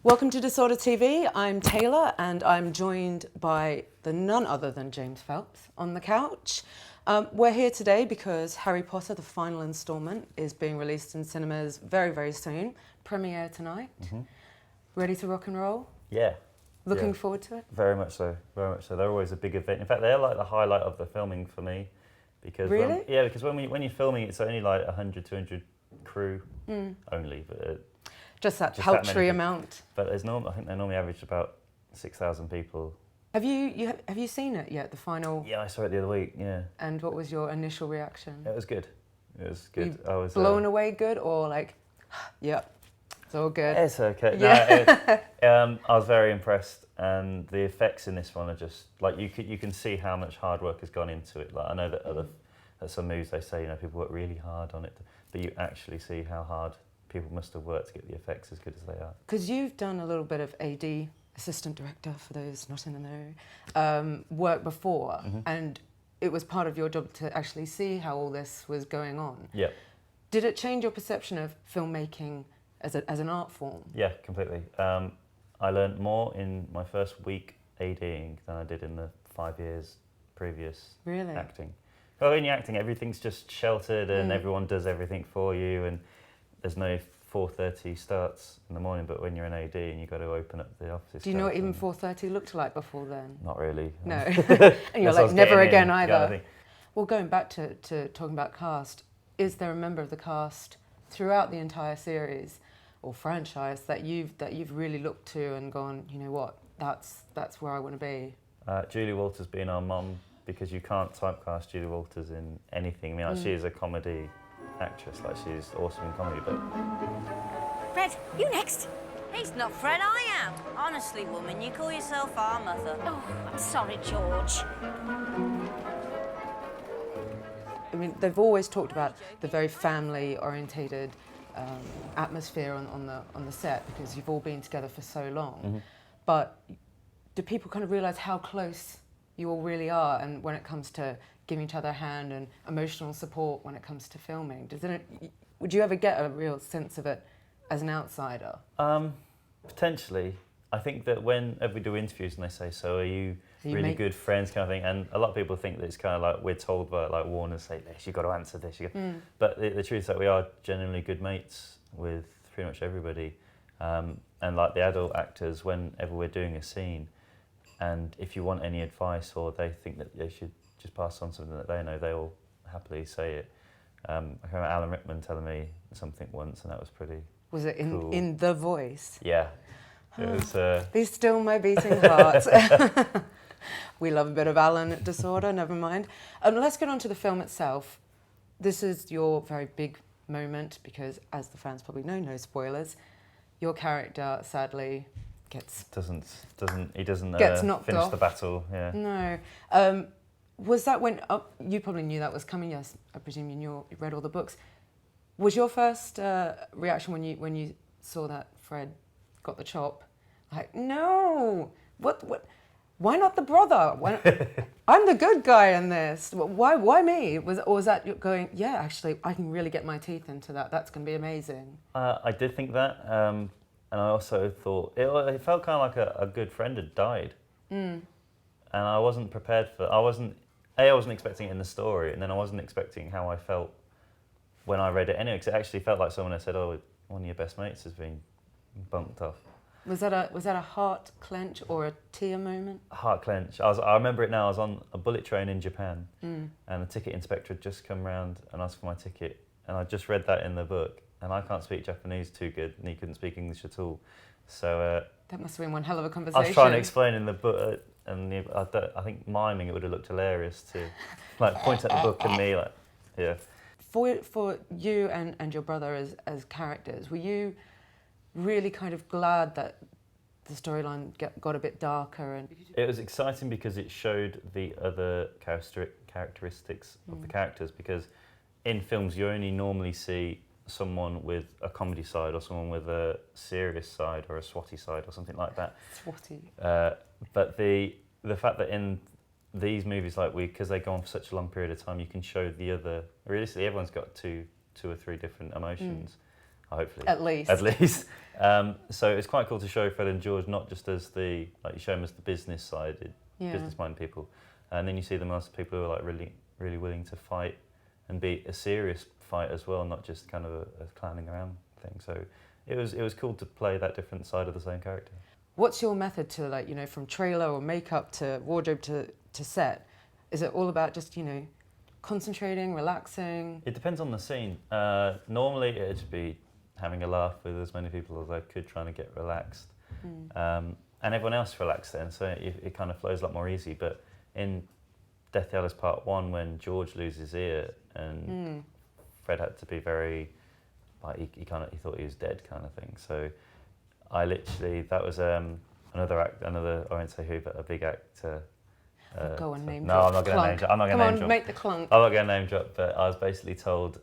Welcome to Disorder TV. I'm Taylor and I'm joined by none other than James Phelps on the couch. We're here today because Harry Potter, the final instalment, is being released in cinemas very, very soon. Premiere tonight. Mm-hmm. Ready to rock and roll? Yeah. Looking forward to it? Very much so, very much so. They're always a big event. In fact, they're like the highlight of the filming for me. Because really? Because when you're filming, it's only like 100, 200 crew only. But just that paltry amount. But I think they normally average about 6,000 people. Have you seen it yet, the final? Yeah, I saw it the other week, yeah. And what was your initial reaction? It was good. It was good. I was blown away good or like, yep, it's all good? It's okay. Yeah. No, I was very impressed, and the effects in this one are just, like, you can see how much hard work has gone into it. Like, I know that at some movies they say, people work really hard on it, but you actually see how hard people must have worked to get the effects as good as they are. Because you've done a little bit of AD, assistant director, for those not in the know, work before, and it was part of your job to actually see how all this was going on. Yeah. Did it change your perception of filmmaking as an art form? Yeah, completely. I learned more in my first week ADing than I did in the 5 years previous acting. Well, when you're acting, everything's just sheltered and everyone does everything for you, and there's no 4:30 starts in the morning, but when you're in AD and you've got to open up the office. Do you know what even 4:30 looked like before then? Not really. No. And you're like, never again either. Kind of thing. Well, going back to talking about cast, is there a member of the cast throughout the entire series or franchise that you've really looked to and gone, you know what, that's where I want to be? Julie Walters being our mum, because you can't typecast Julie Walters in anything. I mean, like, she is a comedy actress, like, she's awesome in comedy, but... Fred, you next. He's not Fred, I am. Honestly, woman, you call yourself our mother. Oh, I'm sorry, George. I mean, they've always talked about the very family-orientated atmosphere on the set, because you've all been together for so long. But do people kind of realise how close you all really are, and when it comes to giving each other a hand and emotional support when it comes to filming? Would you ever get a real sense of it as an outsider? Potentially. I think that whenever we do interviews and they say, so are you really good friends, kind of thing, and a lot of people think that it's kind of like we're told by like Warner, say this, you've got to answer this. But the truth is that we are genuinely good mates with pretty much everybody. And like the adult actors, whenever we're doing a scene, and if you want any advice or they think that they should just pass on something that they know, they will happily say it. I remember Alan Rickman telling me something once, and that was pretty Was it cool. in The Voice? Yeah. It was... Be still my beating heart. We love a bit of Alan at Disorder, never mind. Let's get on to the film itself. This is your very big moment because, as the fans probably know, no spoilers, your character sadly doesn't knocked finish off. the battle. Yeah. No. Was that when you probably knew that was coming? Yes, I presume you read all the books. Was your first reaction when you saw that Fred got the chop, like, no, what? Why not the brother? I'm the good guy in this. Why me? Or was that going? Yeah, actually, I can really get my teeth into that. That's going to be amazing. I did think that. And I also thought, it felt kind of like a good friend had died. And I wasn't prepared for, I wasn't expecting it in the story, and then I wasn't expecting how I felt when I read it anyway, because it actually felt like someone had said, oh, one of your best mates has been bunked off. Was that a heart clench or a tear moment? A heart clench. I remember it now, I was on a bullet train in Japan, and the ticket inspector had just come round and asked for my ticket, and I just read that in the book. And I can't speak Japanese too good, and he couldn't speak English at all. So that must have been one hell of a conversation. I was trying to explain in the book, and I think miming it would have looked hilarious to, like, point at the book and me, like, yeah. For you and your brother as characters, were you really kind of glad that the storyline got a bit darker? And it was exciting because it showed the other characteristics of the characters, because in films you only normally see someone with a comedy side or someone with a serious side or a swatty side or something like that. Swatty. But the fact that in these movies, like because they go on for such a long period of time, you can show the other. Realistically, everyone's got two or three different emotions, hopefully. At least. At least. So it's quite cool to show Fred and George not just as you show them as the business side, business-minded people, and then you see them as people who are like really, really willing to fight and be a serious fight as well, not just kind of a clowning around thing. So it was cool to play that different side of the same character. What's your method to, like, you know, from trailer or makeup to wardrobe to set? Is it all about just, you know, concentrating, relaxing? It depends on the scene. Normally it'd be having a laugh with as many people as I could, trying to get relaxed. And everyone else relaxed then, so it kind of flows a lot more easy. But in Deathly Hallows Part 1, when George loses his ear and Fred had to be very, like, he thought he was dead kind of thing. So I literally, that was another, I won't say who, but a big actor. Go on, name no, drop. I'm not going to name drop. I'm not going to name drop. Make the clunk. I'm not going to name drop, but I was basically told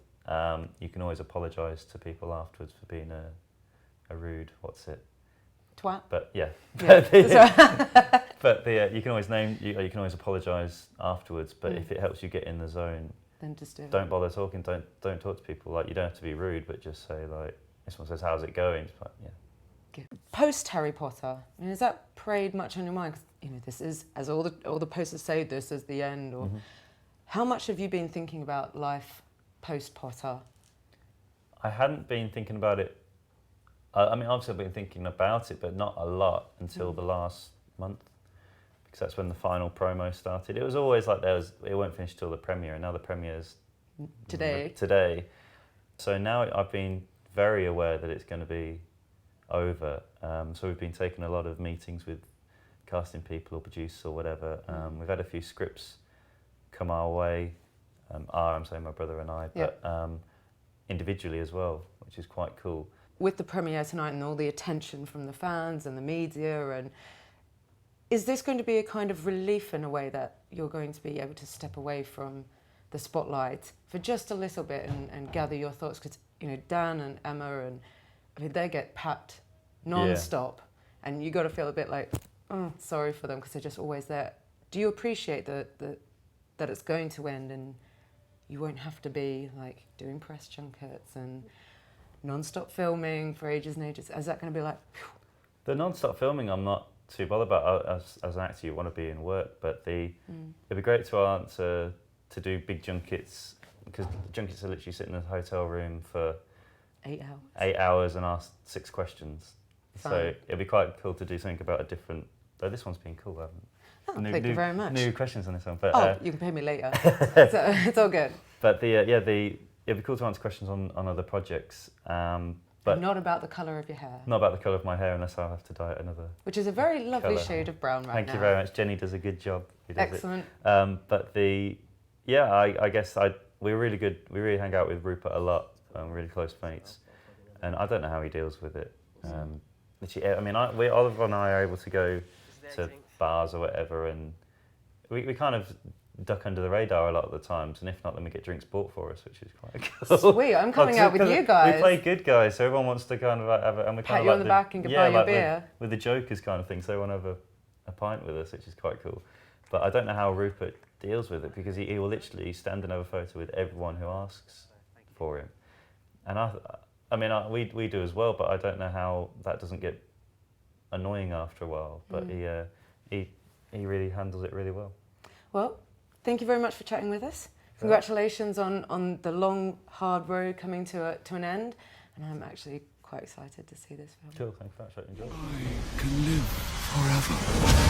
you can always apologise to people afterwards for being a rude, what's it? Twat. But yeah. Yeah. But you can always apologise afterwards. But if it helps you get in the zone, then just do it. don't bother talking. Don't talk to people. Like, you don't have to be rude, but just say, like, if someone says, "How's it going?" Just like, yeah. Post Harry Potter, I mean, has that preyed much on your mind? 'Cause, you know, this is, as all the posters say, this is the end. Or how much have you been thinking about life post Potter? I hadn't been thinking about it. I mean, obviously I've been thinking about it, but not a lot until the last month, because that's when the final promo started. It was always like it won't finish till the premiere, and now the premiere's today. So now I've been very aware that it's going to be over. So we've been taking a lot of meetings with casting people or producers or whatever. We've had a few scripts come our way. I'm saying my brother and I, but individually as well, which is quite cool. With the premiere tonight and all the attention from the fans and the media, and is this going to be a kind of relief in a way that you're going to be able to step away from the spotlight for just a little bit and gather your thoughts? Because, you know, Dan and Emma, and I mean, they get packed non-stop, and you got to feel a bit like, oh, sorry for them, because they're just always there. Do you appreciate that it's going to end and you won't have to be like doing press junkets and non-stop filming for ages and ages? Is that going to be like, phew? The non-stop filming I'm not too bothered about. As an actor, you want to be in work, but it'd be great to do big junkets, because junkets are literally sitting in a hotel room for 8 hours. 8 hours and ask 6 questions. Fine. So it'd be quite cool to do something about a different. Though this one's been cool, haven't it? Oh, thank you very much. New questions on this one, but you can pay me later. So it's all good. But it'd be cool to answer questions on other projects. But not about the colour of your hair. Not about the colour of my hair, unless I have to dye it another. Which is a very lovely colour. shade of brown right now. Thank you very much. Jenny does a good job. Excellent. But I guess we're really good. We really hang out with Rupert a lot. We're really close mates, and I don't know how he deals with it. I mean, Oliver and I are able to go to bars or whatever, and we kind of duck under the radar a lot of the times, and if not, then we get drinks bought for us, which is quite cool. Sweet, I'm coming out with you guys. We play good guys, so everyone wants to kind of have it, and we pat kind of you like on the back and buy you a beer. With the Jokers kind of thing, so everyone have a pint with us, which is quite cool. But I don't know how Rupert deals with it, because he will literally stand and have a photo with everyone who asks for him, and we do as well, but I don't know how that doesn't get annoying after a while. But he really handles it really well. Well, thank you very much for chatting with us. Congratulations on the long, hard road coming to an end, and I'm actually quite excited to see this film. Cool, thanks very much. Enjoy. I can live forever.